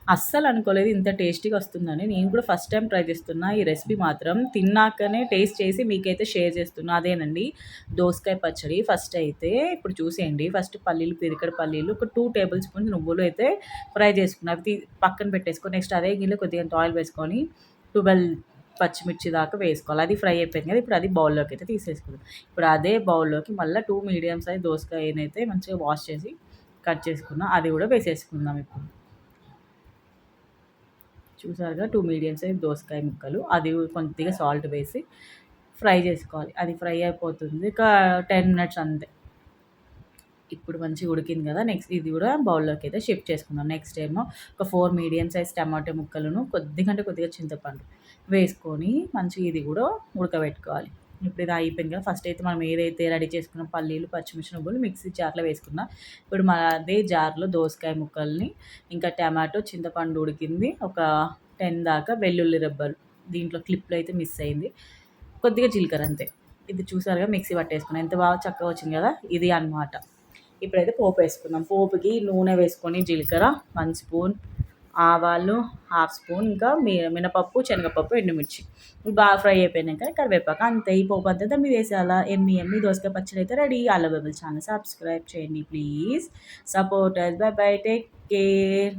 అస్సలు అనుకోలేదు ఇంత టేస్టీగా వస్తుందని. నేను కూడా ఫస్ట్ టైం ట్రై చేస్తున్నా ఈ రెసిపీ మాత్రం. తిన్నాకనే టేస్ట్ చేసి మీకైతే షేర్ చేస్తున్నా. అదేనండి దోసకాయ పచ్చడి. ఫస్ట్ అయితే ఇప్పుడు చూసేయండి. ఫస్ట్ పల్లీలు, పిరికెడు పల్లీలు, ఒక 2 టేబుల్ స్పూన్స్ నువ్వులు అయితే ఫ్రై చేసుకున్నా. అవి పక్కన పెట్టేసుకొని నెక్స్ట్ అదే గిన్నెలో కొద్దిగంత ఆయిల్ వేసుకొని 12 పచ్చిమిర్చి దాకా వేసుకోవాలి. అది ఫ్రై అయిపోయింది కదా! ఇప్పుడు అది బౌల్‌లోకి అయితే తీసేసుకుందాం. ఇప్పుడు అదే బౌల్‌లోకి మళ్ళా 2 మీడియం సైజ్ దోసకాయనైతే మంచిగా వాష్ చేసి కట్ చేసుకున్నా. అది కూడా వేసేసుకుందాం ఇప్పుడు. చూసారుగా 2 మీడియం సైజ్ దోసకాయ ముక్కలు. అది కొద్దిగా సాల్ట్ వేసి ఫ్రై చేసుకోవాలి. అది ఫ్రై అయిపోతుంది. ఒక 10 మినిట్స్ అంతే. ఇప్పుడు మంచిగా ఉడికింది కదా! నెక్స్ట్ ఇది కూడా బౌల్‌లోకి అయితే షిఫ్ట్ చేసుకుందాం. నెక్స్ట్ ఏమో ఒక 4 మీడియం సైజ్ టమాటో ముక్కలను కొద్దిగా అంటే కొద్దిగా చింతపండు వేసుకొని మంచిగా ఇది కూడా ఉడకబెట్టుకోవాలి. ఇప్పుడు ఇది అయిపోయింది కదా! ఫస్ట్ అయితే మనం ఏదైతే రెడీ చేసుకున్న పల్లీలు, పచ్చిమిర్చి, నువ్వులు మిక్సీ జార్‌లో వేసుకున్నా. ఇప్పుడు అదే జార్‌లో దోసకాయ ముక్కల్ని ఇంకా టమాటో, చింతపండు ఉడికింది ఒక 10 దాకా వెల్లుల్లి రెబ్బలు దీంట్లో క్లిప్‌లో అయితే మిస్ అయింది. కొద్దిగా జీలకర్ర అంతే. ఇది చూసారుగా మిక్సీ పట్టేసుకున్నా. ఎంత బాగా చక్కగా వచ్చింది కదా! ఇది అన్నమాట. ఇప్పుడైతే పోపేసుకుందాం. పోపుకి నూనె వేసుకొని జీలకర్ర 1 స్పూన్, ఆవాలు హాఫ్ స్పూన్, ఇంకా మినపప్పు, శనగపప్పు, ఎండుమిర్చి ఇవి బాగా ఫ్రై అయిపోయినాక కరివేపాకు అంతే. ఈ పోపు అంతా దాని మీద వేసేయాలా. ఎమ్మి ఎమ్మి దోసకాయ పచ్చడి అయితే రెడీ. అలవెబుల్ ఛానల్ సబ్స్క్రైబ్ చేయండి please. Support us. By by. Take care.